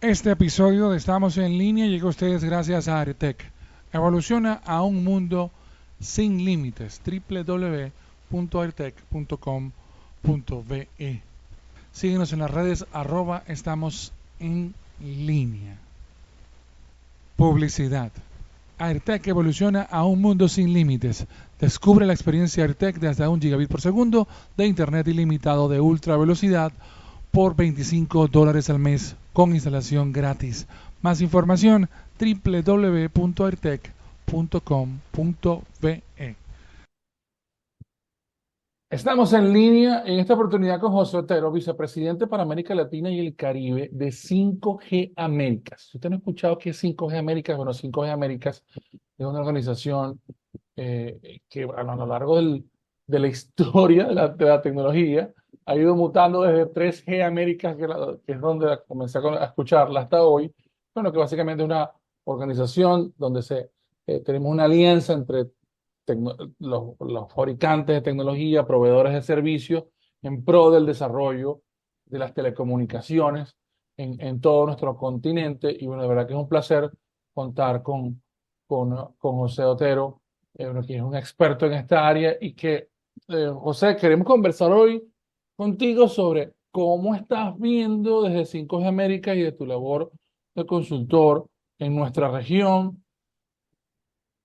Este episodio de Estamos en línea llega a ustedes gracias a Airtech. Evoluciona a un mundo sin límites. www.airtech.com.be. Síguenos en las redes @estamos en línea. Publicidad. Airtech evoluciona a un mundo sin límites. Descubre la experiencia Airtech de hasta 1 gigabit por segundo de internet ilimitado de ultra velocidad por $25 al mes con instalación gratis. Más información www.airtech.com.be. Estamos en línea en esta oportunidad con José Otero, vicepresidente para América Latina y el Caribe de 5G Américas. Si usted no ha escuchado qué es 5G Américas, bueno, 5G Américas es una organización que a lo largo de la historia de la tecnología ha ido mutando desde 3G Américas, que es donde comencé a escucharla hasta hoy. Bueno, que básicamente es una organización donde tenemos una alianza entre los fabricantes de tecnología, proveedores de servicios, en pro del desarrollo de las telecomunicaciones en todo nuestro continente. Y bueno, de verdad que es un placer contar con José Otero, bueno, que es un experto en esta área y que, José, queremos conversar hoy contigo sobre cómo estás viendo desde 5G América y de tu labor de consultor en nuestra región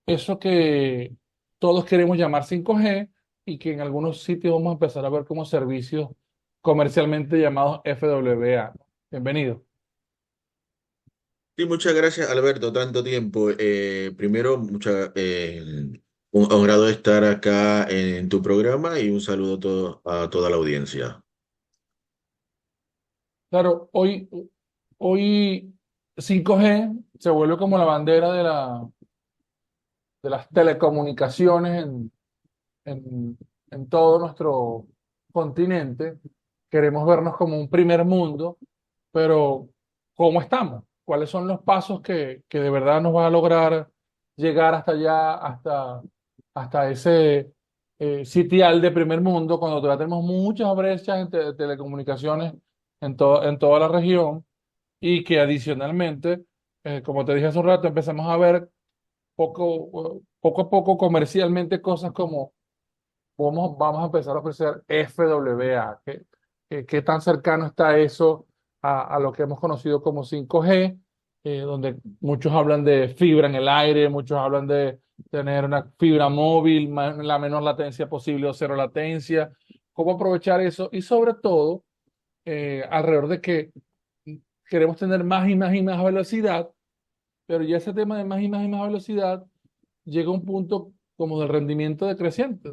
eso que todos queremos llamar 5G y que en algunos sitios vamos a empezar a ver como servicios comercialmente llamados FWA. Bienvenido. Sí, muchas gracias, Alberto, tanto tiempo. Primero, un honrado estar acá en tu programa y un saludo a toda la audiencia. Claro, hoy 5G se vuelve como la bandera de las telecomunicaciones en todo nuestro continente. Queremos vernos como un primer mundo, pero ¿cómo estamos? ¿Cuáles son los pasos que de verdad nos van a lograr llegar hasta allá, hasta ese sitial de primer mundo, cuando todavía tenemos muchas brechas de telecomunicaciones en toda la región y que adicionalmente, como te dije hace un rato, empezamos a ver poco a poco comercialmente cosas como vamos a empezar a ofrecer FWA. ¿Qué tan cercano está eso a lo que hemos conocido como 5G? Donde muchos hablan de fibra en el aire, muchos hablan de tener una fibra móvil, la menor latencia posible o cero latencia. ¿Cómo aprovechar eso? Y sobre todo, alrededor de que queremos tener más y más y más velocidad, pero ya ese tema de más y más y más velocidad llega a un punto como de rendimiento decreciente.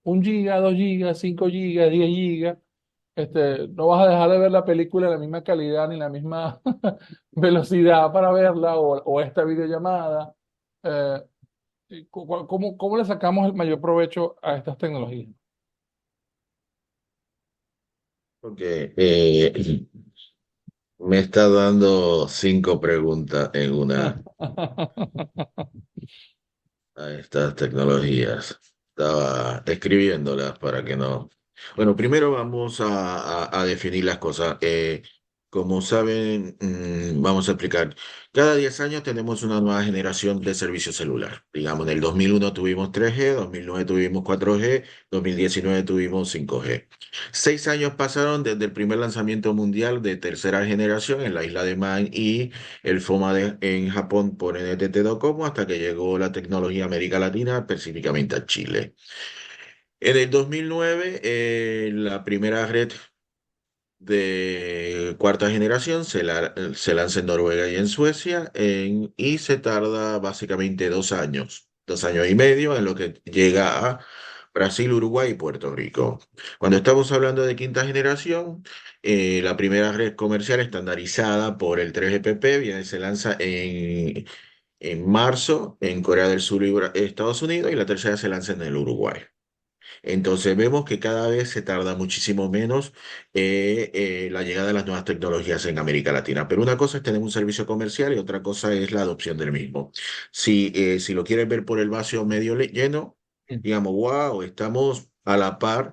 1 giga, 2 gigas, 5 gigas, 10 gigas. No vas a dejar de ver la película en la misma calidad ni la misma velocidad para verla o esta videollamada. Eh, ¿Cómo le sacamos el mayor provecho a estas tecnologías? Porque me está dando cinco preguntas en una a estas tecnologías. Estaba escribiéndolas para que no. Bueno, primero vamos a definir las cosas. Como saben, vamos a explicar. Cada 10 años tenemos una nueva generación de servicio celular. Digamos, en el 2001 tuvimos 3G, 2009 tuvimos 4G, 2019 tuvimos 5G. 6 años pasaron desde el primer lanzamiento mundial de tercera generación en la isla de Man y el FOMA en Japón por NTT Docomo hasta que llegó la tecnología a América Latina, específicamente a Chile. En el 2009, la primera red de cuarta generación se lanza en Noruega y en Suecia y se tarda básicamente 2 años, 2 años y medio en lo que llega a Brasil, Uruguay y Puerto Rico. Cuando estamos hablando de quinta generación, la primera red comercial estandarizada por el 3GPP se lanza en marzo en Corea del Sur y Estados Unidos y la tercera se lanza en el Uruguay. Entonces vemos que cada vez se tarda muchísimo menos la llegada de las nuevas tecnologías en América Latina. Pero una cosa es tener un servicio comercial y otra cosa es la adopción del mismo. Si lo quieres ver por el vaso medio lleno, digamos, wow, estamos a la par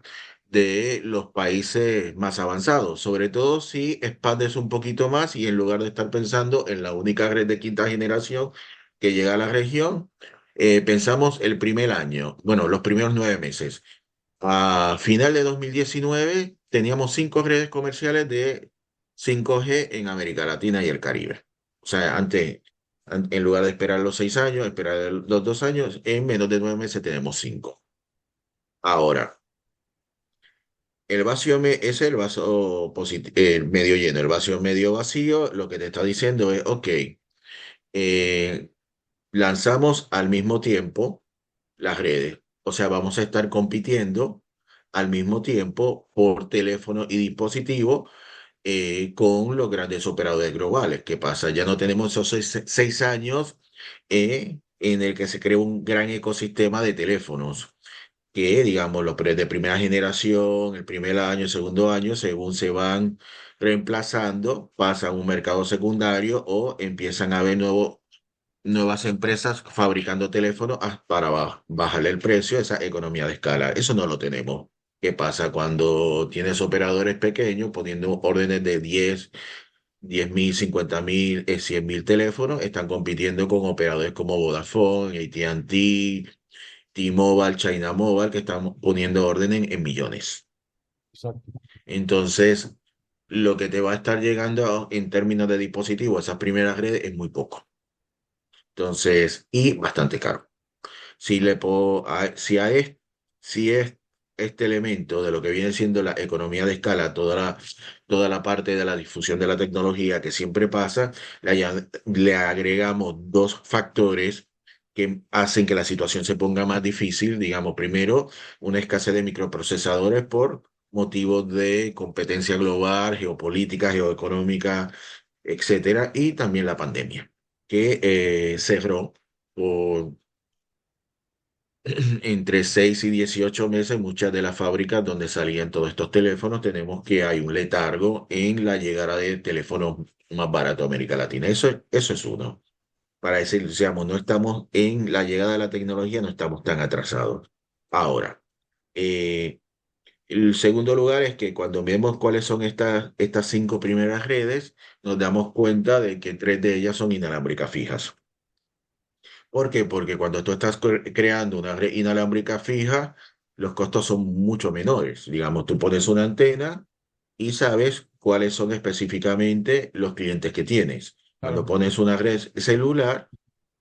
de los países más avanzados, sobre todo si expandes un poquito más y en lugar de estar pensando en la única red de quinta generación que llega a la región, pensamos el primer año, bueno, los primeros 9 meses. A final de 2019 teníamos 5 redes comerciales de 5G en América Latina y el Caribe. O sea, antes, en lugar de esperar los 6 años, esperar los 2 años, en menos de 9 meses tenemos 5. Ahora, el vacío es el vaso medio lleno, el vaso medio vacío, lo que te está diciendo es, ok, eh, lanzamos al mismo tiempo las redes. O sea, vamos a estar compitiendo al mismo tiempo por teléfono y dispositivo con los grandes operadores globales. ¿Qué pasa? Ya no tenemos esos 6 años en el que se crea un gran ecosistema de teléfonos que, digamos, los de primera generación, el primer año, el segundo año, según se van reemplazando, pasan a un mercado secundario o empiezan a haber nuevas empresas fabricando teléfonos para bajarle el precio, esa economía de escala. Eso no lo tenemos. ¿Qué pasa cuando tienes operadores pequeños poniendo órdenes de 10.000, 50.000, 100.000 teléfonos? Están compitiendo con operadores como Vodafone, AT&T, T-Mobile, China Mobile, que están poniendo órdenes en millones. Exacto. Entonces, lo que te va a estar llegando en términos de dispositivos, esas primeras redes, es muy poco. Entonces, y bastante caro. Si le puedo, si es este elemento de lo que viene siendo la economía de escala, toda la parte de la difusión de la tecnología que siempre pasa, le agregamos dos factores que hacen que la situación se ponga más difícil. Digamos, primero, una escasez de microprocesadores por motivos de competencia global, geopolítica, geoeconómica, etcétera, y también la pandemia, que cerró por entre 6 y 18 meses, muchas de las fábricas donde salían todos estos teléfonos, tenemos que hay un letargo en la llegada de teléfonos más baratos a América Latina. Eso es uno. Para decir, digamos, no estamos en la llegada de la tecnología, no estamos tan atrasados. Ahora, eh, el segundo lugar es que cuando vemos cuáles son estas 5 primeras redes, nos damos cuenta de que 3 de ellas son inalámbricas fijas. ¿Por qué? Porque cuando tú estás creando una red inalámbrica fija, los costos son mucho menores. Digamos, tú pones una antena y sabes cuáles son específicamente los clientes que tienes. Cuando Claro. pones una red celular,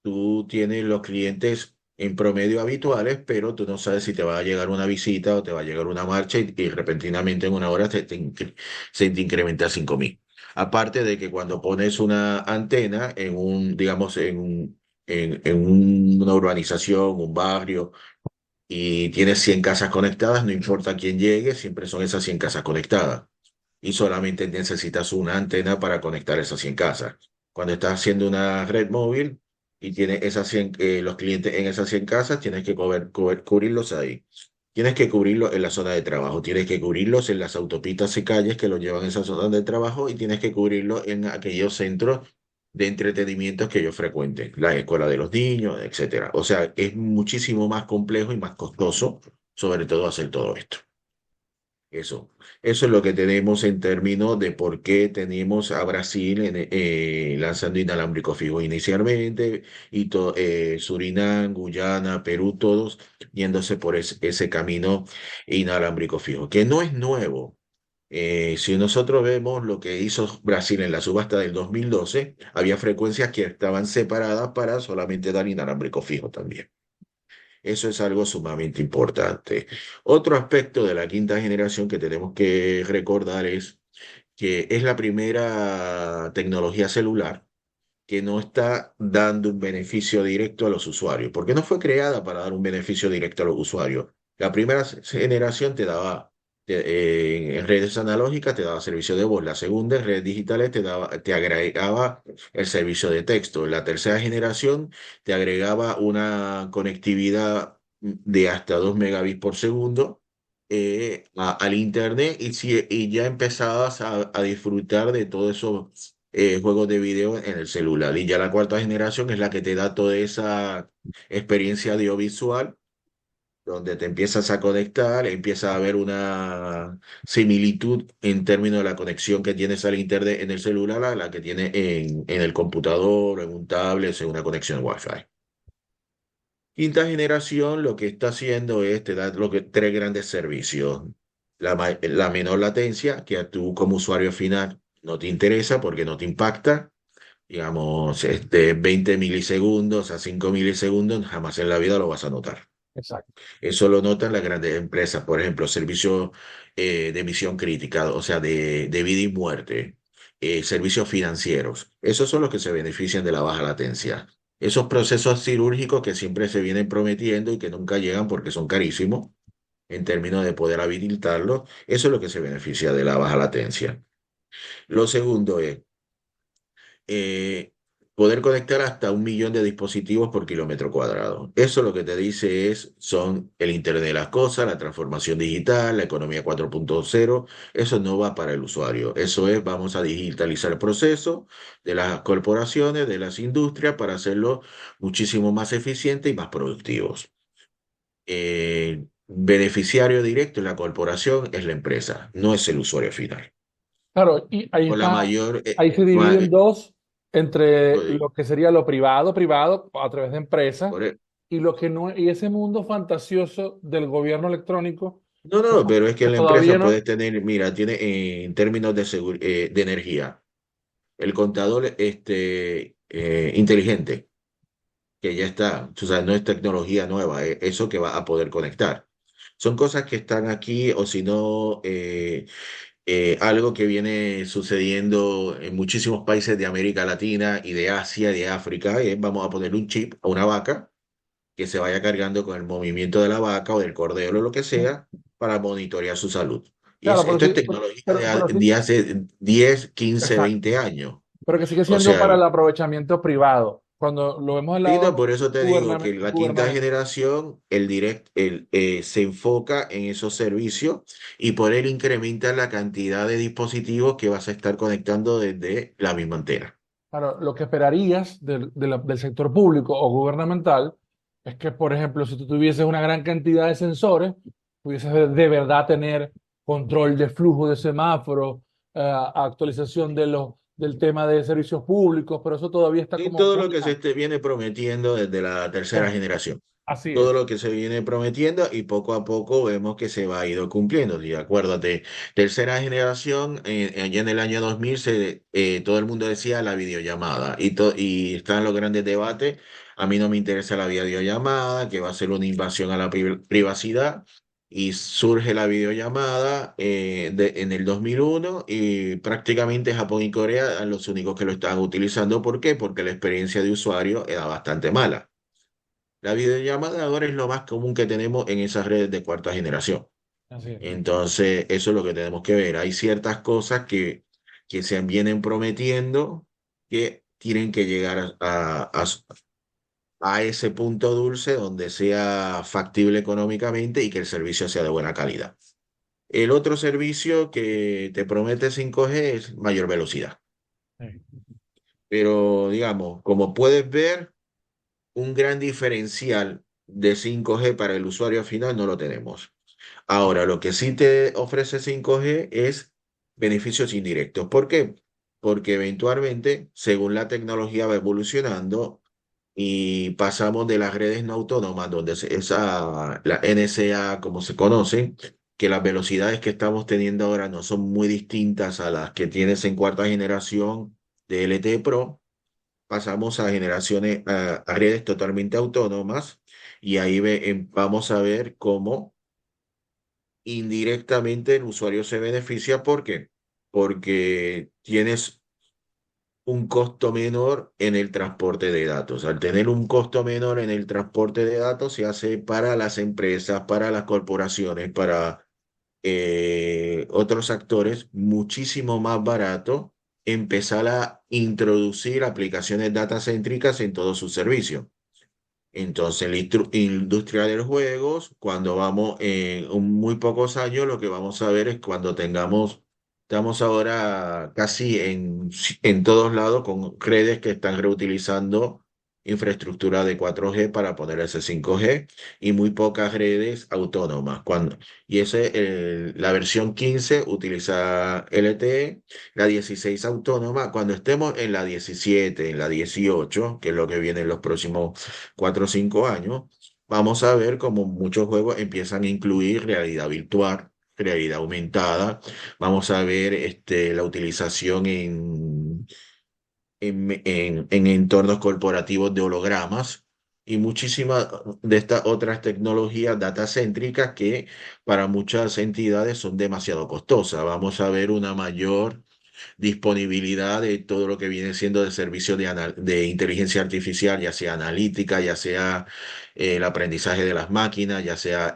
tú tienes los clientes en promedio habituales, pero tú no sabes si te va a llegar una visita o te va a llegar una marcha y repentinamente en una hora se te incrementa a 5.000. Aparte de que cuando pones una antena en digamos, en una urbanización, un barrio, y tienes 100 casas conectadas, no importa quién llegue, siempre son esas 100 casas conectadas y solamente necesitas una antena para conectar esas 100 casas. Cuando estás haciendo una red móvil y tienes los clientes en esas 100 casas, tienes que cubrirlos ahí. Tienes que cubrirlos en la zona de trabajo, tienes que cubrirlos en las autopistas y calles que los llevan a esa zona de trabajo y tienes que cubrirlos en aquellos centros de entretenimientos que ellos frecuenten, la escuela de los niños, etcétera. O sea, es muchísimo más complejo y más costoso, sobre todo, hacer todo esto. Eso, eso es lo que tenemos en términos de por qué tenemos a Brasil lanzando inalámbrico fijo inicialmente y Surinam, Guyana, Perú, todos yéndose por ese camino inalámbrico fijo, que no es nuevo. Si nosotros vemos lo que hizo Brasil en la subasta del 2012, había frecuencias que estaban separadas para solamente dar inalámbrico fijo también. Eso es algo sumamente importante. Otro aspecto de la quinta generación que tenemos que recordar es que es la primera tecnología celular que no está dando un beneficio directo a los usuarios, porque no fue creada para dar un beneficio directo a los usuarios. La primera generación te daba, en redes analógicas te daba servicio de voz, la segunda en redes digitales te agregaba el servicio de texto, la tercera generación te agregaba una conectividad de hasta 2 megabits por segundo al internet y ya empezabas a disfrutar de todo eso juegos de video en el celular. Y ya la cuarta generación es la que te da toda esa experiencia audiovisual donde te empiezas a conectar, empieza a haber una similitud en términos de la conexión que tienes al internet en el celular a la que tiene en el computador, o en un tablet, en una conexión Wi-Fi. Quinta generación lo que está haciendo es te da tres grandes servicios. La menor latencia, que a tú como usuario final no te interesa porque no te impacta. Digamos, 20 milisegundos a 5 milisegundos, jamás en la vida lo vas a notar. Exacto. Eso lo notan las grandes empresas, por ejemplo, servicios de emisión crítica, o sea, de vida y muerte, servicios financieros. Esos son los que se benefician de la baja latencia. Esos procesos quirúrgicos que siempre se vienen prometiendo y que nunca llegan porque son carísimos en términos de poder habilitarlos, eso es lo que se beneficia de la baja latencia. Lo segundo es eh, poder conectar hasta 1 millón de dispositivos por kilómetro cuadrado. Eso lo que te dice son el Internet de las cosas, la transformación digital, la economía 4.0. Eso no va para el usuario. Eso es, vamos a digitalizar el proceso de las corporaciones, de las industrias, para hacerlo muchísimo más eficiente y más productivos. Beneficiario directo en la corporación es la empresa, no es el usuario final. Claro, y ahí Con la está, mayor, ahí se divide en dos, entre lo que sería lo privado, privado, a través de empresas, por, e, y lo que no, y ese mundo fantasioso del gobierno electrónico, No, que, no, pero es que que en la todavía empresa no. puedes tener, mira, tiene en términos de energía, el contador inteligente, que ya está, o sea, no es tecnología nueva, es eso que va a poder conectar. Son cosas que están aquí, o si no, algo que viene sucediendo en muchísimos países de América Latina y de Asia y de África, vamos a ponerle un chip a una vaca que se vaya cargando con el movimiento de la vaca o del cordero o lo que sea para monitorear su salud. Y Claro, esto es tecnología pero sí, de hace 10, 15, exacto, 20 años. pero que sigue O siendo sea, para el aprovechamiento privado. Cuando lo vemos del sí, no, lado por eso te digo que la quinta gubernamental. generación, se enfoca en esos servicios y por él incrementa la cantidad de dispositivos que vas a estar conectando desde la misma antena. Claro, lo que esperarías del sector público o gubernamental es que, por ejemplo, si tú tuvieses una gran cantidad de sensores, pudieses de verdad tener control de flujo de semáforos, actualización del tema de servicios públicos, pero eso todavía está Y como todo muy lo que se lejano. viene prometiendo desde la tercera Eh, generación. Así Todo es. lo que se viene prometiendo y poco a poco vemos que se va ido cumpliendo. Y acuérdate, tercera generación, allá en el año 2000 todo el mundo decía la videollamada y están los grandes debates. A mí no me interesa la videollamada, que va a ser una invasión a la privacidad. Y surge la videollamada en el 2001 y prácticamente Japón y Corea eran los únicos que lo estaban utilizando. ¿Por qué? Porque la experiencia de usuario era bastante mala. La videollamada ahora es lo más común que tenemos en esas redes de cuarta generación. Así es. Entonces, eso es lo que tenemos que ver. Hay ciertas cosas que se vienen prometiendo que tienen que llegar a ese punto dulce donde sea factible económicamente y que el servicio sea de buena calidad. El otro servicio que te promete 5G es mayor velocidad. Sí. Pero, digamos, como puedes ver, un gran diferencial de 5G para el usuario final no lo tenemos. Ahora, lo que sí te ofrece 5G es beneficios indirectos. ¿Por qué? Porque eventualmente, según la tecnología va evolucionando y pasamos de las redes no autónomas, donde la NSA, como se conoce, que las velocidades que estamos teniendo ahora no son muy distintas a las que tienes en cuarta generación de LTE Pro, pasamos a a redes totalmente autónomas y ahí vamos a ver cómo indirectamente el usuario se beneficia. ¿Por qué? Porque tienes un costo menor en el transporte de datos. Al tener un costo menor en el transporte de datos, se hace para las empresas, para las corporaciones, para otros actores, muchísimo más barato empezar a introducir aplicaciones datacéntricas en todos sus servicios. Entonces, la industria de los juegos, cuando vamos en muy pocos años, lo que vamos a ver es cuando estamos ahora casi en todos lados con redes que están reutilizando infraestructura de 4G para poner ese 5G y muy pocas redes autónomas. La versión 15 utiliza LTE, la 16 autónoma. Cuando estemos en la 17, en la 18, que es lo que viene en los próximos 4 o 5 años, vamos a ver cómo muchos juegos empiezan a incluir realidad virtual, realidad aumentada. Vamos a ver la utilización en entornos corporativos de hologramas y muchísimas de estas otras tecnologías datacéntricas que para muchas entidades son demasiado costosas. Vamos a ver una mayor disponibilidad de todo lo que viene siendo de servicios de inteligencia artificial, ya sea analítica, ya sea el aprendizaje de las máquinas, ya sea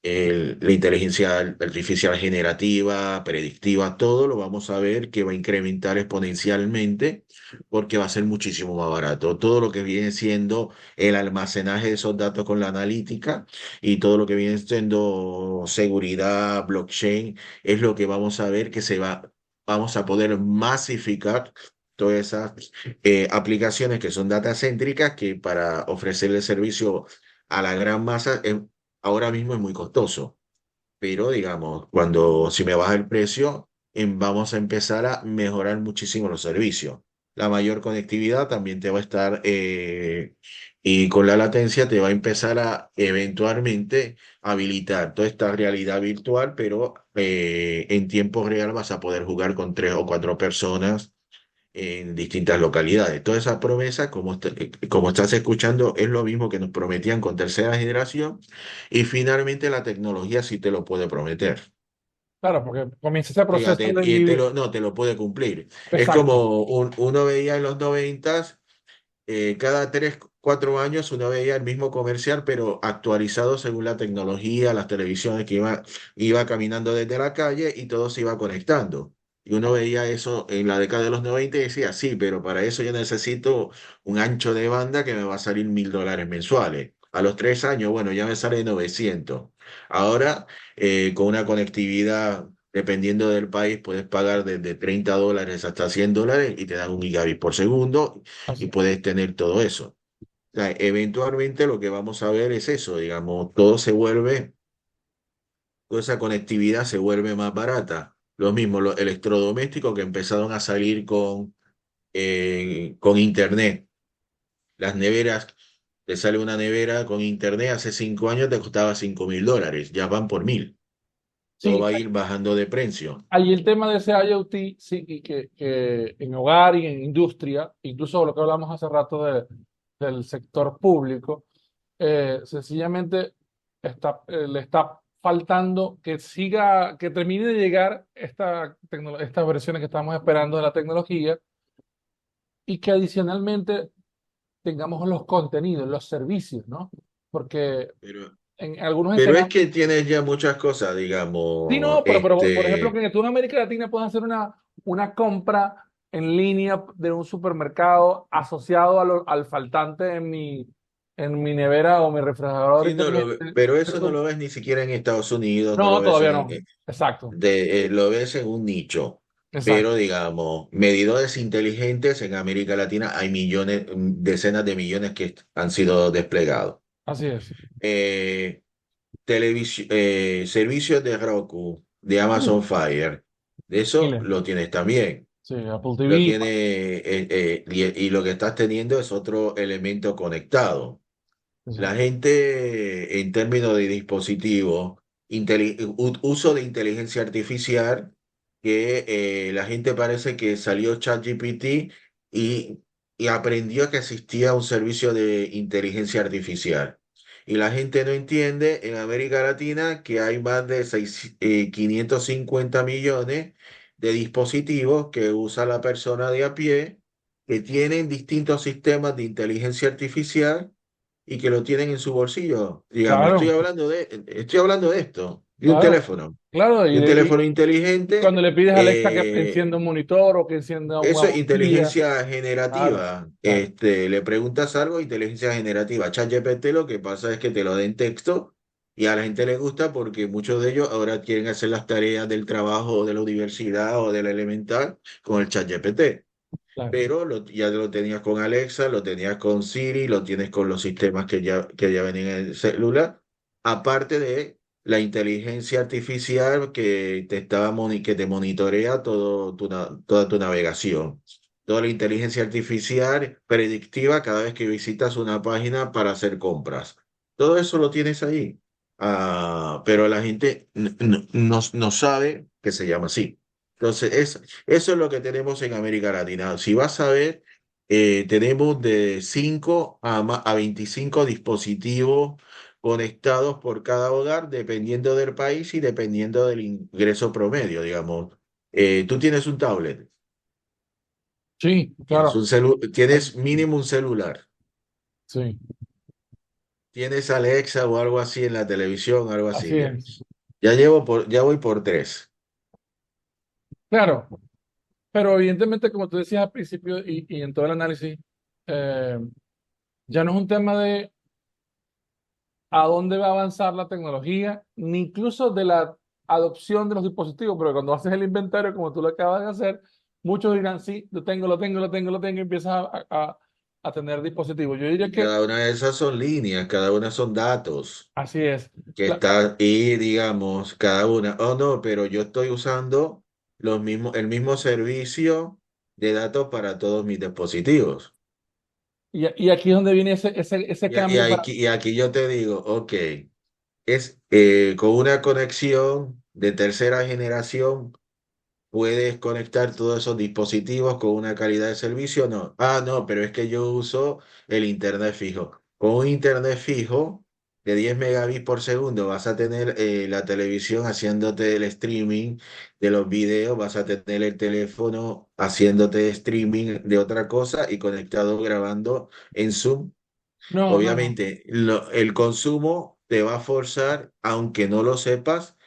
la inteligencia artificial generativa, predictiva, todo lo vamos a ver que va a incrementar exponencialmente porque va a ser muchísimo más barato. Todo lo que viene siendo el almacenaje de esos datos con la analítica y todo lo que viene siendo seguridad, blockchain, es lo que vamos a ver que vamos a poder masificar todas esas aplicaciones que son datacéntricas, que para ofrecerle servicio a la gran masa ahora mismo es muy costoso. Pero digamos, si me baja el precio, vamos a empezar a mejorar muchísimo los servicios. La mayor conectividad también te va a estar, y con la latencia te va a empezar a eventualmente habilitar toda esta realidad virtual, pero en tiempo real vas a poder jugar con 3 o 4 personas en distintas localidades. Toda esa promesa, como estás escuchando, es lo mismo que nos prometían con tercera generación y finalmente la tecnología sí te lo puede prometer. Claro, porque comienza ese proceso Fíjate, de y no, te lo puede cumplir. Es exacto, como uno veía en los noventas, cada 3, 4 años uno veía el mismo comercial, pero actualizado según la tecnología, las televisiones que iba caminando desde la calle y todo se iba conectando. Y uno veía eso en la década de los 90 y decía, sí, pero para eso yo necesito un ancho de banda que me va a salir $1.000 mensuales. A los 3 años, bueno, ya me sale 900. Ahora, con una conectividad, dependiendo del país, puedes pagar desde $30 hasta $100 y te dan 1 gigabit por segundo y así es. puedes tener todo eso. O sea, eventualmente lo que vamos a ver es eso, digamos, toda esa conectividad se vuelve más barata. Lo mismo, los electrodomésticos que empezaron a salir con internet. Las neveras, te sale una nevera con internet hace 5 años, te costaba $5.000, ya van por 1.000. Todo Sí, va a ir bajando de precio. ahí el tema de ese IoT, sí, y que en hogar y en industria, incluso lo que hablamos hace rato del sector público, sencillamente le está faltando que siga, que termine de llegar estas versiones que estamos esperando de la tecnología y que adicionalmente tengamos los contenidos, los servicios, ¿no? Porque Pero, en algunos pero es escenarios. que tienes ya muchas cosas, Sí, digamos, no, pero por ejemplo, que en toda América Latina puedes hacer una compra en línea de un supermercado asociado al faltante en mi nevera o mi refrigerador sí, no inteligente. pero eso no lo ves ni siquiera en Estados Unidos, no lo No, ves todavía no. Exacto, lo ves en un nicho. Pero exacto. digamos, medidores inteligentes en América Latina hay millones, decenas de millones que han sido desplegados. Así es. Eh, Servicios de Roku, de Uh, Amazon Fire, de eso Miles. lo tienes también. Sí, Apple Lo TV. tiene, y lo que estás teniendo es otro elemento conectado. La Exacto. gente, en términos de dispositivos, uso de inteligencia artificial, que la gente parece que salió ChatGPT y, y aprendió que existía un servicio de inteligencia artificial. Y la gente no entiende en América Latina que hay más de 550 millones de dispositivos que usa la persona de a pie, que tienen distintos sistemas de inteligencia artificial y que lo tienen en su bolsillo. Digamos, Claro, estoy hablando de esto, claro, claro. de un teléfono inteligente. Cuando le pides a Alexa que eh, encienda un monitor o que encienda una Eso es bombilla. inteligencia Claro, generativa. claro. Le preguntas algo, inteligencia generativa. ChatGPT lo que pasa es que te lo den texto y a la gente le gusta porque muchos de ellos ahora quieren hacer las tareas del trabajo o de la universidad o de la elemental con el ChatGPT. claro. pero ya lo tenías con Alexa, lo tenías con Siri, lo tienes con los sistemas que ya venían en el celular, aparte de la inteligencia artificial que te monitorea toda tu navegación. Toda la inteligencia artificial predictiva cada vez que visitas una página para hacer compras. Todo eso lo tienes ahí. Pero la gente no sabe que se llama así. Entonces, eso es lo que tenemos en América Latina. Si vas a ver, tenemos de 5 a 25 dispositivos conectados por cada hogar, dependiendo del país y dependiendo del ingreso promedio, digamos. Tú tienes un tablet, Sí, tienes claro. tienes mínimo un celular, Sí, tienes Alexa o algo así en la televisión, algo así. así Bien. es. Ya voy por tres. Claro, pero evidentemente, como tú decías al principio y en todo el análisis, eh, ya no es un tema de a dónde va a avanzar la tecnología, ni incluso de la adopción de los dispositivos, porque cuando haces el inventario, como tú lo acabas de hacer, muchos dirán, sí, lo tengo, lo tengo, lo tengo, lo tengo, y empiezas a tener dispositivos. Yo diría Y que cada una de esas son líneas, cada una son datos. así es. Que La- está y digamos cada una, oh no, pero yo estoy usando el mismo servicio de datos para todos mis dispositivos. y aquí es donde viene ese cambio para... Y aquí yo te digo, ok, es con una conexión de tercera generación. ¿Puedes conectar todos esos dispositivos con una calidad de servicio? No. Ah, no, pero es que yo uso el internet fijo. Con un internet fijo de 10 megabits por segundo vas a tener la televisión haciéndote el streaming de los videos, vas a tener el teléfono haciéndote streaming de otra cosa y conectado grabando en Zoom. No, no, no, Obviamente, el consumo te va a forzar, aunque no lo sepas,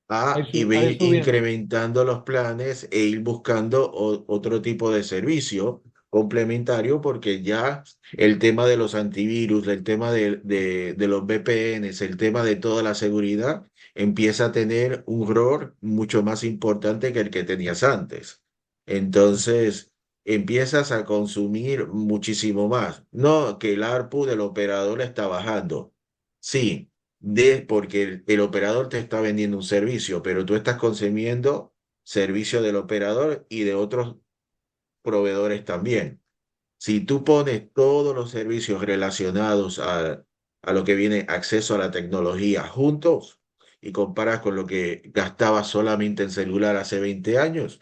a ir ir subiendo. incrementando los planes e ir buscando otro tipo de servicio complementario, porque ya el tema de los antivirus, el tema de los VPNs, el tema de toda la seguridad empieza a tener un rol mucho más importante que el que tenías antes. Entonces, empiezas a consumir muchísimo más. No que el ARPU del operador está bajando. Sí, porque el operador te está vendiendo un servicio, pero tú estás consumiendo servicio del operador y de otros proveedores también. Si tú pones todos los servicios relacionados a lo que viene acceso a la tecnología juntos y comparas con lo que gastabas solamente en celular hace 20 años,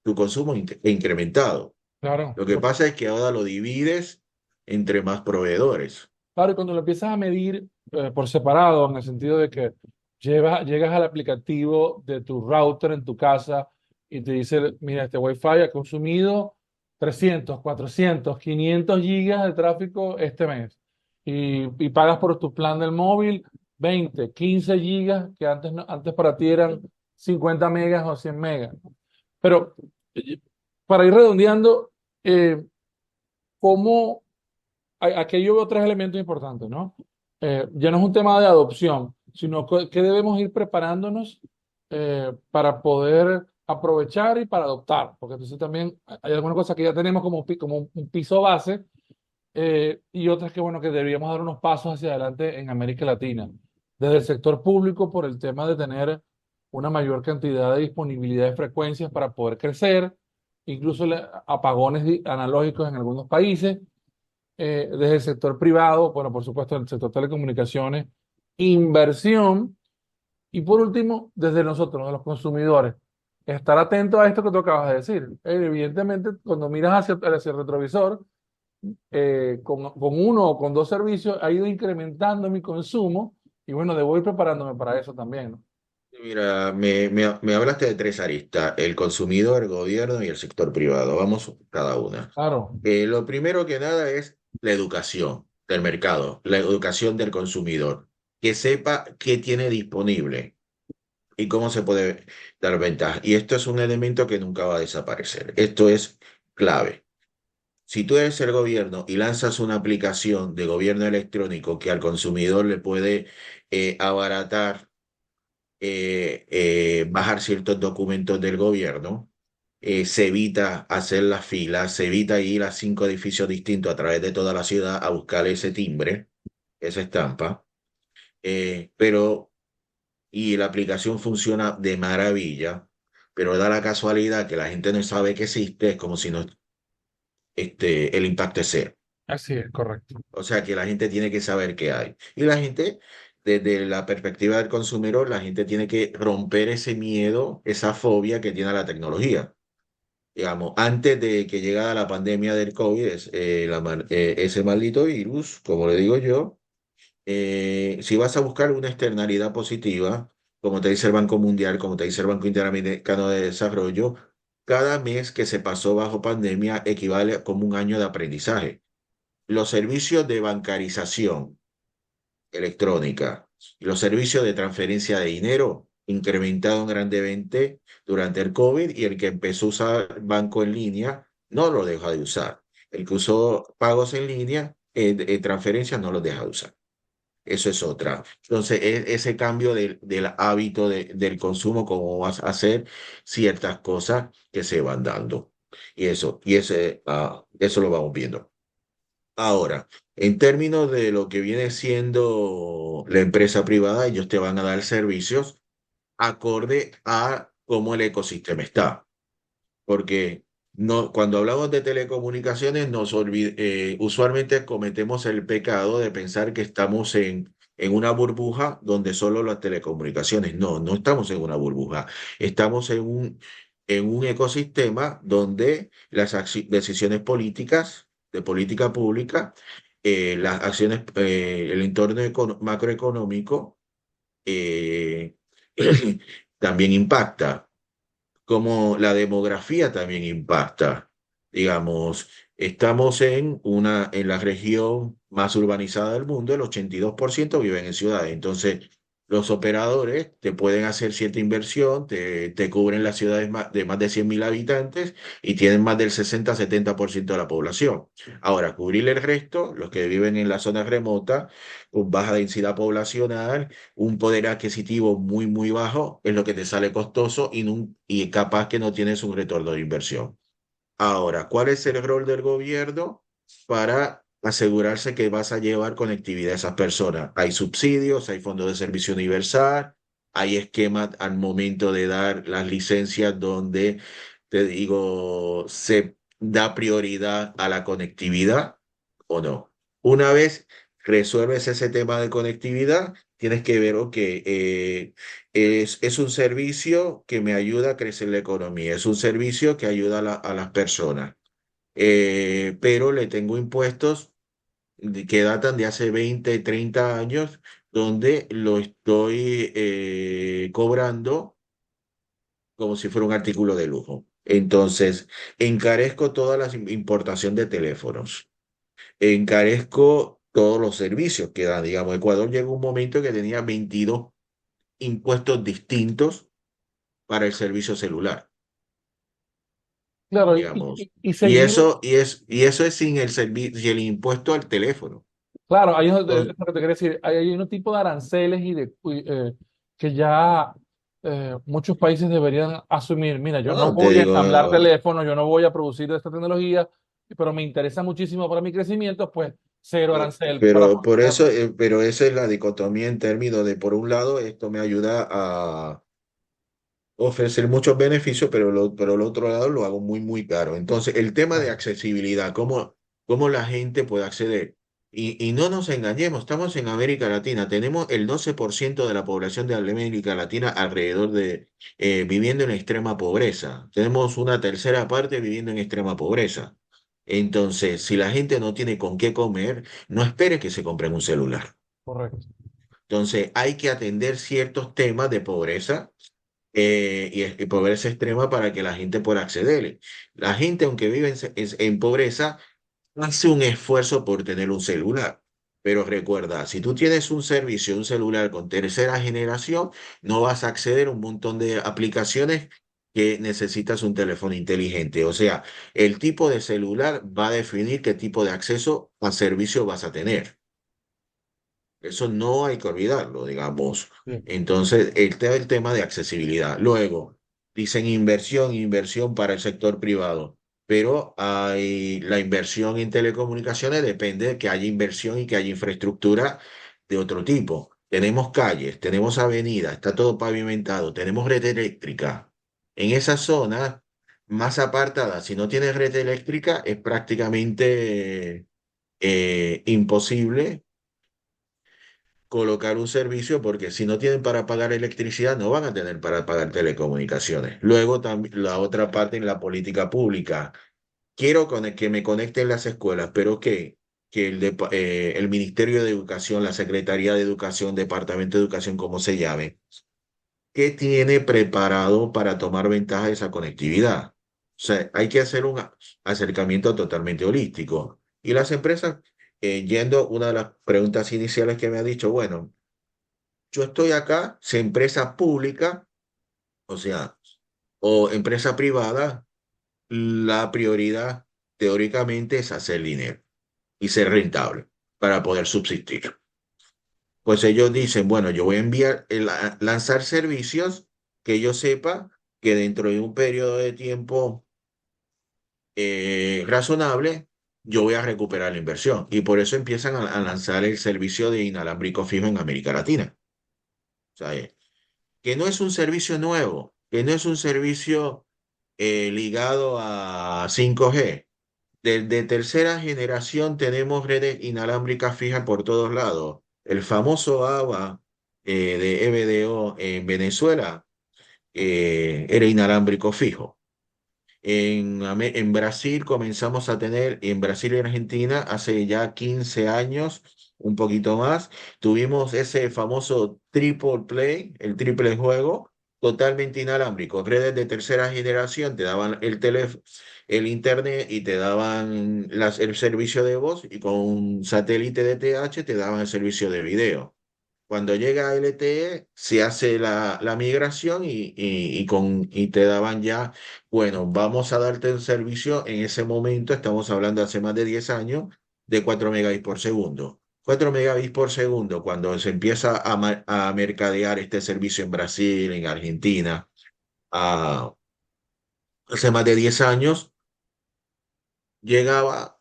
tu consumo ha incrementado. Claro, Lo que pasa es que ahora lo divides entre más proveedores. claro, y cuando lo empiezas a medir por separado, en el sentido de que llegas al aplicativo de tu router en tu casa y te dice, mira, este Wi-Fi ha consumido 300, 400, 500 gigas de tráfico este mes. Y pagas por tu plan del móvil 20, 15 gigas, que antes, antes para ti eran 50 megas o 100 megas. Pero para ir redondeando, eh, ¿cómo? Aquí yo veo tres elementos importantes, ¿no? Ya no es un tema de adopción, sino que debemos ir preparándonos para poder aprovechar y para adoptar, porque entonces también hay algunas cosas que ya tenemos como, como un piso base y otras que, bueno, que deberíamos dar unos pasos hacia adelante en América Latina. Desde el sector público, por el tema de tener una mayor cantidad de disponibilidad de frecuencias para poder crecer, incluso apagones analógicos en algunos países desde el sector privado, bueno, por supuesto, el sector telecomunicaciones, inversión y por último, desde nosotros, de los consumidores, estar atento a esto que tú acabas de decir. Evidentemente, cuando miras hacia el retrovisor, con uno o con dos servicios, ha ido incrementando mi consumo y bueno, debo ir preparándome para eso también, ¿no? Mira, me hablaste de tres aristas, el consumidor, el gobierno y el sector privado. Vamos cada una. Claro, Lo primero que nada es la educación del mercado, la educación del consumidor, que sepa qué tiene disponible y cómo se puede dar ventaja. Y esto es un elemento que nunca va a desaparecer. Esto es clave. Si tú eres el gobierno y lanzas una aplicación de gobierno electrónico que al consumidor le puede abaratar bajar ciertos documentos del gobierno, se evita hacer las filas, se evita ir a 5 edificios distintos a través de toda la ciudad a buscar ese timbre, esa estampa. Pero y la aplicación funciona de maravilla, pero da la casualidad que la gente no sabe que existe, es como si no, el impacto es cero. Así es, correcto. O sea que la gente tiene que saber qué hay. Y la gente, desde la perspectiva del consumidor, la gente tiene que romper ese miedo, esa fobia que tiene a la tecnología. Digamos, antes de que llegara la pandemia del COVID, ese maldito virus, como le digo yo, si vas a buscar una externalidad positiva, como te dice el Banco Mundial, como te dice el Banco Interamericano de Desarrollo, cada mes que se pasó bajo pandemia equivale a como un año de aprendizaje. Los servicios de bancarización electrónica y los servicios de transferencia de dinero incrementaron grandemente durante el COVID y el que empezó a usar banco en línea no lo deja de usar. El que usó pagos en línea, transferencias no los deja de usar. Eso es otra. Entonces, ese cambio del hábito del consumo, cómo vas a hacer ciertas cosas que se van dando. Eso lo vamos viendo. Ahora, en términos de lo que viene siendo la empresa privada, ellos te van a dar servicios acorde a cómo el ecosistema está. Porque no, cuando hablamos de telecomunicaciones, usualmente cometemos el pecado de pensar que estamos en una burbuja donde solo las telecomunicaciones. No, no estamos en una burbuja. Estamos en un ecosistema donde las decisiones políticas, de política pública, las acciones, el entorno macroeconómico eh, también impacta como la demografía también impacta. Digamos, estamos en la región más urbanizada del mundo, el 82% viven en ciudades. Entonces, los operadores te pueden hacer cierta inversión, te cubren las ciudades de más de 100.000 habitantes y tienen más del 60-70% de la población. Ahora, cubrir el resto, los que viven en las zonas remotas, con baja densidad poblacional, un poder adquisitivo muy, muy bajo, es lo que te sale costoso y capaz que no tienes un retorno de inversión. Ahora, ¿cuál es el rol del gobierno para asegurarse que vas a llevar conectividad a esas personas? Hay subsidios, hay fondos de servicio universal, hay esquemas al momento de dar las licencias donde, te digo, se da prioridad a la conectividad o no. Una vez resuelves ese tema de conectividad, tienes que ver, ok, es un servicio que me ayuda a crecer la economía, es un servicio que ayuda a las personas, pero le tengo impuestos que datan de hace 20, 30 años, donde lo estoy cobrando como si fuera un artículo de lujo. Entonces, encarezco toda la importación de teléfonos, encarezco todos los servicios que dan. Digamos, Ecuador llegó un momento que tenía 22 impuestos distintos para el servicio celular, Claro, digamos. y Y seguimos, eso es sin el servicio, el impuesto al teléfono. claro, es Entonces, lo que te quería decir, hay un tipo de aranceles que ya muchos países deberían asumir. Mira, yo no no, te voy a digo, ensamblar teléfonos, yo no voy a producir esta tecnología, pero me interesa muchísimo para mi crecimiento, pues cero arancel para poder. pero esa es la dicotomía en términos de, por un lado, esto me ayuda a ofrecer muchos beneficios, pero el otro lado lo hago muy, muy caro. Entonces, el tema de accesibilidad, cómo la gente puede acceder. Y no nos engañemos, estamos en América Latina, tenemos el 12% de la población de América Latina alrededor viviendo en extrema pobreza. Tenemos una tercera parte viviendo en extrema pobreza. Entonces, si la gente no tiene con qué comer, no espere que se compren un celular. Correcto, Entonces, hay que atender ciertos temas de pobreza y pobreza extrema para que la gente pueda acceder. La gente, aunque vive en pobreza, hace un esfuerzo por tener un celular. Pero recuerda, si tú tienes un servicio, un celular con tercera generación, no vas a acceder a un montón de aplicaciones que necesitas un teléfono inteligente. O sea, el tipo de celular va a definir qué tipo de acceso a servicio vas a tener. Eso no hay que olvidarlo, digamos. sí, Entonces, el tema de accesibilidad. Luego, dicen inversión, inversión para el sector privado, pero la inversión en telecomunicaciones depende de que haya inversión y que haya infraestructura de otro tipo. Tenemos calles, tenemos avenidas, está todo pavimentado, tenemos red eléctrica. En esa zona más apartada, si no tienes red eléctrica, es prácticamente imposible colocar un servicio porque si no tienen para pagar electricidad, no van a tener para pagar telecomunicaciones. Luego también la otra parte en la política pública. Quiero que me conecten las escuelas, pero que el Ministerio de Educación, la Secretaría de Educación, Departamento de Educación, como se llame, ¿qué tiene preparado para tomar ventaja de esa conectividad? O sea, hay que hacer un acercamiento totalmente holístico. Y las empresas, yendo una de las preguntas iniciales que me ha dicho, bueno, yo estoy acá, si empresa pública, o sea, o empresa privada, la prioridad teóricamente es hacer dinero y ser rentable para poder subsistir. Pues ellos dicen, bueno, yo voy a lanzar servicios que yo sepa que dentro de un periodo de tiempo razonable, yo voy a recuperar la inversión. Y por eso empiezan a lanzar el servicio de inalámbrico fijo en América Latina. O sea, que no es un servicio nuevo, que no es un servicio ligado a 5G. De tercera generación tenemos redes inalámbricas fijas por todos lados. El famoso ABA de EBDO en Venezuela era inalámbrico fijo. En Brasil comenzamos a tener, en Brasil y Argentina, hace ya 15 años, un poquito más, tuvimos ese famoso triple play, el triple juego, totalmente inalámbrico. Redes de tercera generación te daban el teléfono, el internet y te daban el servicio de voz y con un satélite de TH te daban el servicio de video. Cuando llega a LTE, se hace la migración y te daban ya, bueno, vamos a darte un servicio. En ese momento, estamos hablando hace más de 10 años, de 4 megabits por segundo. 4 megabits por segundo, cuando se empieza a mercadear este servicio en Brasil, en Argentina, a- hace más de 10 años, llegaba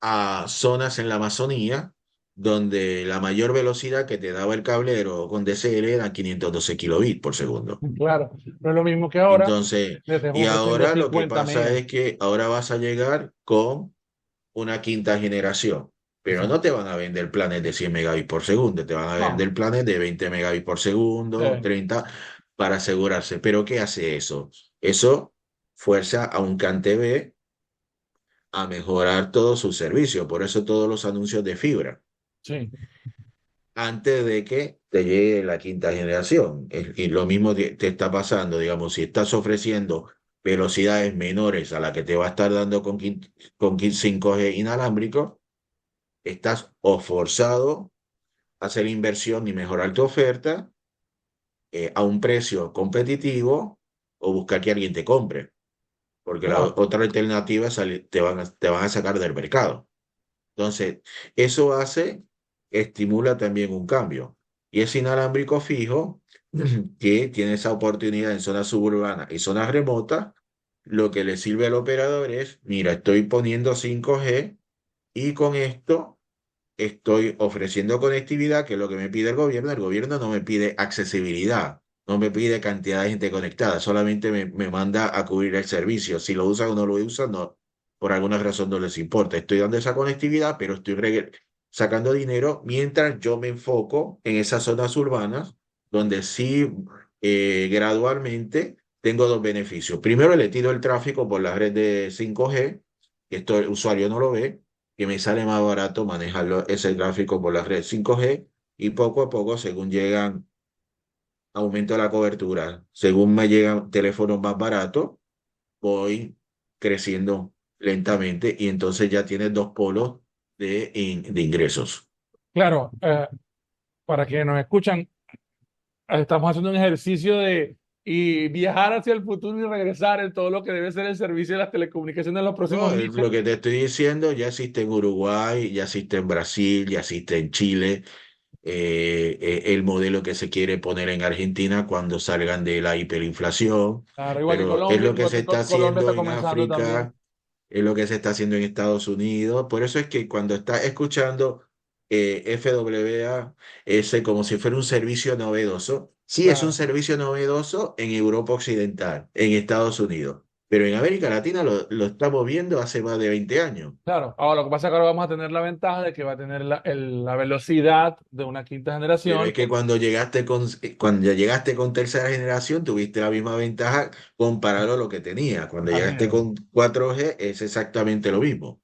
a zonas en la Amazonía donde la mayor velocidad que te daba el cablero con DSL era 512 kilobits por segundo. Claro, no es lo mismo que ahora, Entonces, le estamos y ofreciendo ahora lo que 50 pasa megas. es que ahora vas a llegar con una quinta generación, pero no Exacto. te van a vender planes de 100 megabits por segundo, te van a No, vender planes de 20 megabits por segundo, eh, 30, para asegurarse. ¿Pero qué hace eso? Eso fuerza a un CanTV a mejorar todo su servicio, por eso todos los anuncios de fibra, sí, antes de que te llegue la quinta generación. Y lo mismo te está pasando, digamos, si estás ofreciendo velocidades menores a la que te va a estar dando con 5G inalámbrico, estás o forzado a hacer inversión y mejorar tu oferta a un precio competitivo o buscar que alguien te compre, porque la claro, otra alternativa es te van a sacar del mercado. Entonces, eso estimula también un cambio. Y es inalámbrico fijo que tiene esa oportunidad en zonas suburbanas y zonas remotas. Lo que le sirve al operador es, mira, estoy poniendo 5G y con esto estoy ofreciendo conectividad, que es lo que me pide el gobierno. El gobierno no me pide accesibilidad, no me pide cantidad de gente conectada, solamente me manda a cubrir el servicio. Si lo usan o no lo usan, no, por alguna razón no les importa. Estoy dando esa conectividad, pero estoy sacando dinero mientras yo me enfoco en esas zonas urbanas donde sí gradualmente tengo dos beneficios. Primero, le tiro el tráfico por la red de 5G, que esto el usuario no lo ve, que me sale más barato manejarlo, ese tráfico por la red 5G y poco a poco, según llegan, aumento la cobertura. Según me llegan teléfonos más baratos, voy creciendo lentamente y entonces ya tienes dos polos de ingresos. claro, para quienes nos escuchan, estamos haciendo un ejercicio de y viajar hacia el futuro y regresar en todo lo que debe ser el servicio de las telecomunicaciones en los próximos No, meses. lo que te estoy diciendo ya existe en Uruguay, ya existe en Brasil, ya existe en Chile. el modelo que se quiere poner en Argentina cuando salgan de la hiperinflación, Claro, igual que pero es Colombia, lo que igual se que está Colombia está haciendo en comenzando también. África, es lo que se está haciendo en Estados Unidos. Por eso es que cuando estás escuchando FWA, ese como si fuera un servicio novedoso, sí es un Claro. servicio novedoso en Europa Occidental, en Estados Unidos, pero en América Latina lo estamos viendo hace más de 20 años. Claro, ahora lo que pasa es que ahora vamos a tener la ventaja de que va a tener la velocidad de una quinta Pero generación. es que cuando ya llegaste con tercera generación, tuviste la misma ventaja comparado a lo que tenías. Cuando Así llegaste es. con 4G es exactamente lo mismo.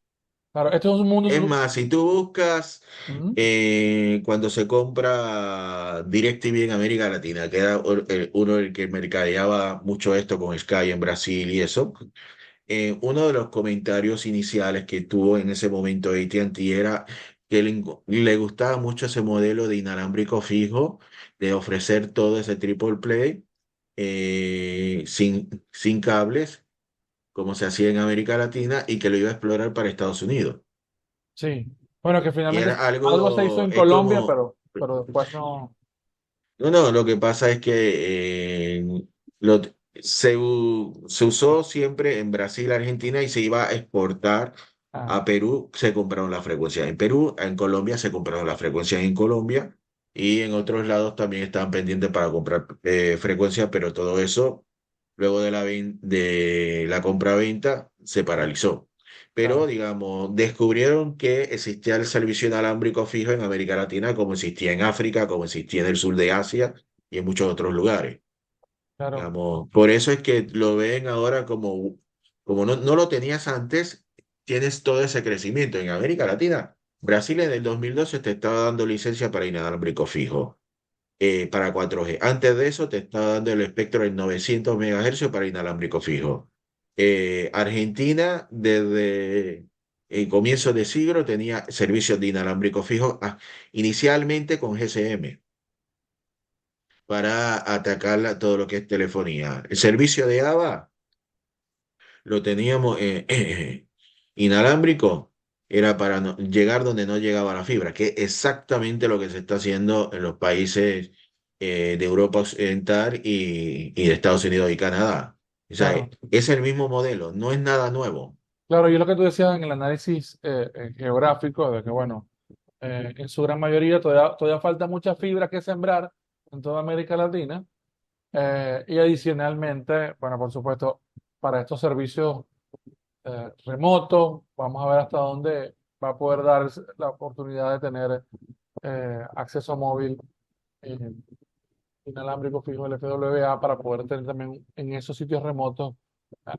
Claro, esto es un mundo. Es más, si tú buscas Ujú. cuando se compra DirecTV en América Latina, que era uno del que mercadeaba mucho esto con Sky en Brasil y eso, uno de los comentarios iniciales que tuvo en ese momento AT&T era que le gustaba mucho ese modelo de inalámbrico fijo, de ofrecer todo ese triple play sin cables, como se hacía en América Latina, y que lo iba a explorar para Estados Unidos. Sí. Bueno, que Y finalmente era algo se hizo algo, en es Colombia, como, pero después no. no, no, lo que pasa es que lo, se usó siempre en Brasil, Argentina y se iba a exportar Ah, a Perú, se compraron las frecuencias en Perú, en Colombia se compraron las frecuencias en Colombia y en otros lados también estaban pendientes para comprar frecuencias, pero todo eso, luego de la compra-venta, se paralizó. Pero, claro, digamos, descubrieron que existía el servicio inalámbrico fijo en América Latina, como existía en África, como existía en el sur de Asia y en muchos otros lugares. claro. Digamos, por eso es que lo ven ahora como no lo tenías antes, tienes todo ese crecimiento. En América Latina, Brasil en el 2012 te estaba dando licencia para inalámbrico fijo, para 4G. Antes de eso te estaba dando el espectro en 900 MHz para inalámbrico fijo. Argentina, desde el comienzo de siglo, tenía servicios de inalámbrico fijo, inicialmente con GSM para atacar todo lo que es telefonía. El servicio de ABA lo teníamos inalámbrico, era para llegar donde no llegaba la fibra, que es exactamente lo que se está haciendo en los países de Europa Occidental y de Estados Unidos y Canadá. O sea, Claro. es el mismo modelo, no es nada nuevo. Claro, y lo que tú decías en el análisis geográfico, de que, bueno, en su gran mayoría todavía falta mucha fibra que sembrar en toda América Latina. Y adicionalmente, bueno, por supuesto, para estos servicios remotos, vamos a ver hasta dónde va a poder dar la oportunidad de tener acceso móvil eh, inalámbrico fijo el FWA para poder tener también en esos sitios remotos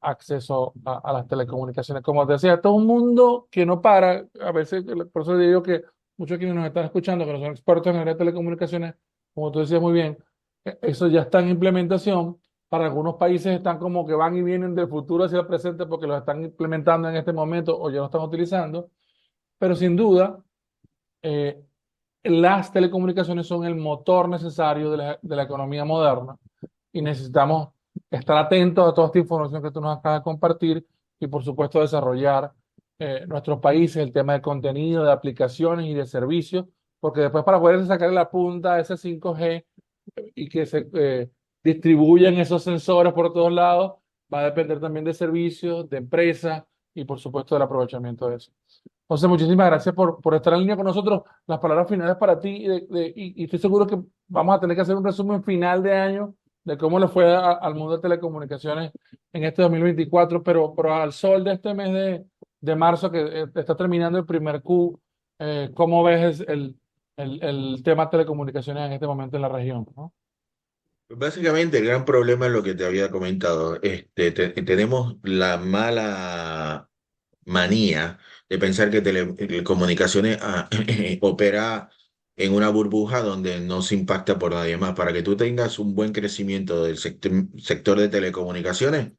acceso a las telecomunicaciones. Como te decía, esto es un mundo que no para. A veces, por eso digo que muchos de quienes nos están escuchando, que no son expertos en el área de telecomunicaciones, como tú decías muy bien, eso ya está en implementación. Para algunos países están como que van y vienen del futuro hacia el presente porque lo están implementando en este momento o ya lo están utilizando. Pero sin duda, eh, las telecomunicaciones son el motor necesario de la economía moderna y necesitamos estar atentos a toda esta información que tú nos acabas de compartir y por supuesto desarrollar nuestros países, el tema de contenido, de aplicaciones y de servicios, porque después para poder sacar la punta a ese 5G y que se distribuyan esos sensores por todos lados, va a depender también de servicios, de empresas y por supuesto del aprovechamiento de eso. Entonces, muchísimas gracias por estar en línea con nosotros. Las palabras finales para ti y estoy seguro que vamos a tener que hacer un resumen final de año de cómo le fue al mundo de telecomunicaciones en este 2024, pero al sol de este mes de marzo que está terminando el primer Q, ¿cómo ves el tema de telecomunicaciones en este momento en la región, ¿no? Básicamente, el gran problema es lo que te había comentado. Tenemos la mala manía de pensar que telecomunicaciones opera en una burbuja donde no se impacta por nadie más. Para que tú tengas un buen crecimiento del sector de telecomunicaciones,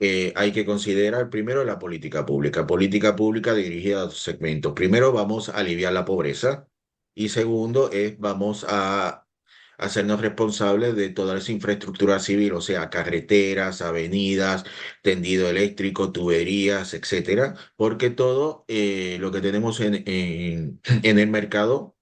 hay que considerar primero la política pública dirigida a dos segmentos. Primero, vamos a aliviar la pobreza y segundo es vamos a hacernos responsables de toda esa infraestructura civil, o sea, carreteras, avenidas, tendido eléctrico, tuberías, etcétera, porque todo lo que tenemos en el mercado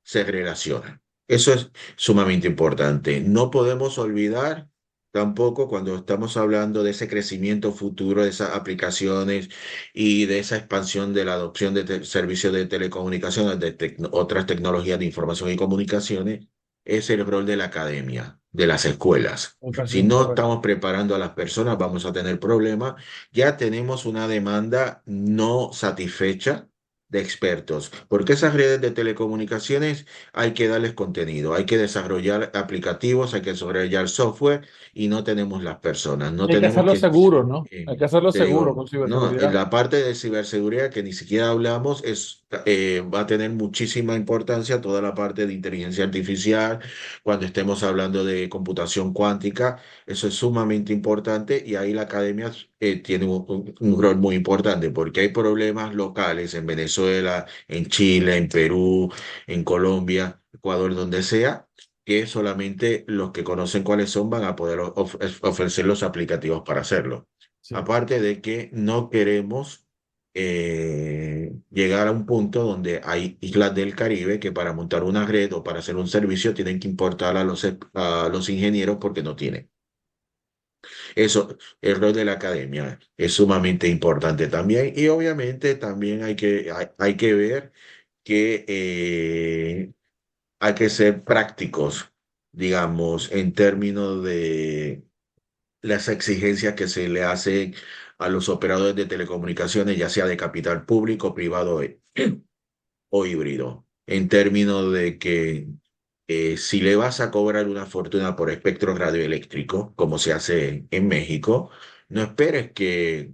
se relacionan. Eso es sumamente importante. No podemos olvidar tampoco cuando estamos hablando de ese crecimiento futuro de esas aplicaciones y de esa expansión de la adopción de servicios de telecomunicaciones, de otras tecnologías de información y comunicaciones, es el rol de la academia, de las escuelas. Si Educación, no correcto. estamos preparando a las personas, vamos a tener problemas. Ya tenemos una demanda no satisfecha de expertos, porque esas redes de telecomunicaciones hay que darles contenido, hay que desarrollar aplicativos, hay que desarrollar software y no tenemos las personas, no Y hay que tenemos hacerlo que, seguro, ¿no? Hay que hacerlo te seguro digo, con no, en ciberseguridad. la parte de ciberseguridad que ni siquiera hablamos va a tener muchísima importancia toda la parte de inteligencia artificial, cuando estemos hablando de computación cuántica, eso es sumamente importante y ahí la academia tiene un rol muy importante porque hay problemas locales en Venezuela, en Chile, en Perú, en Colombia, Ecuador, donde sea, que solamente los que conocen cuáles son van a poder ofrecer los aplicativos para hacerlo. Sí. Aparte de que no queremos llegar a un punto donde hay islas del Caribe que para montar una red o para hacer un servicio tienen que importar a los ingenieros porque no tienen. Eso, el rol de la academia es sumamente importante también y obviamente también hay que ver que hay que ser prácticos, digamos, en términos de las exigencias que se le hacen a los operadores de telecomunicaciones, ya sea de capital público, privado o híbrido, en términos de que si le vas a cobrar una fortuna por espectro radioeléctrico, como se hace en México, no esperes que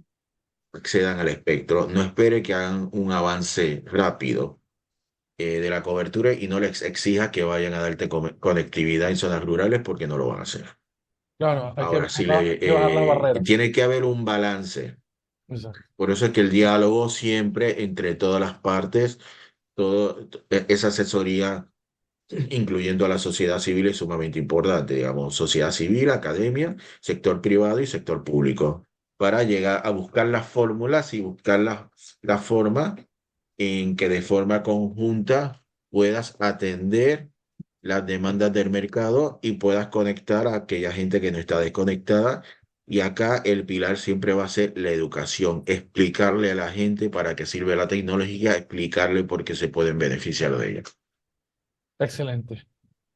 accedan al espectro, no esperes que hagan un avance rápido de la cobertura y no les exija que vayan a darte conectividad en zonas rurales porque no lo van a hacer. Claro, Ahora, si hay que bajar las barreras. tiene que haber un balance. Exacto. Por eso es que el diálogo siempre entre todas las partes, esa asesoría, incluyendo a la sociedad civil, es sumamente importante, digamos, sociedad civil, academia, sector privado y sector público, para llegar a buscar las fórmulas y buscar la forma en que de forma conjunta puedas atender las demandas del mercado y puedas conectar a aquella gente que no está desconectada. Y acá el pilar siempre va a ser la educación, explicarle a la gente para qué sirve la tecnología, explicarle por qué se pueden beneficiar de ella. Excelente.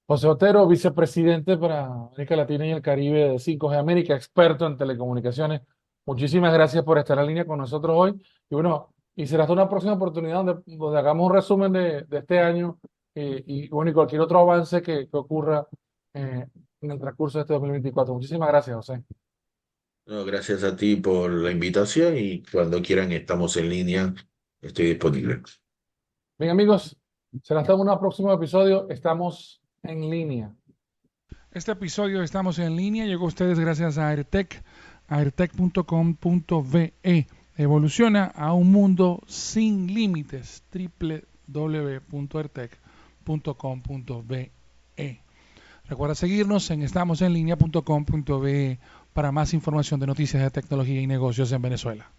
José Otero, vicepresidente para América Latina y el Caribe de 5G América, experto en telecomunicaciones. Muchísimas gracias por estar en línea con nosotros hoy. Y bueno, y será hasta una próxima oportunidad donde hagamos un resumen de este año y bueno, y cualquier otro avance que ocurra en el transcurso de este 2024. Muchísimas gracias, José. No, gracias a ti por la invitación y cuando quieran estamos en línea, estoy disponible. Bien, amigos, será hasta un próximo episodio. Estamos en línea. Este episodio de Estamos en línea llegó a ustedes gracias a AirTech, airtech.com.ve. Evoluciona a un mundo sin límites. www.airtech.com.ve. Recuerda seguirnos en estamosenlinea.com.be para más información de noticias de tecnología y negocios en Venezuela.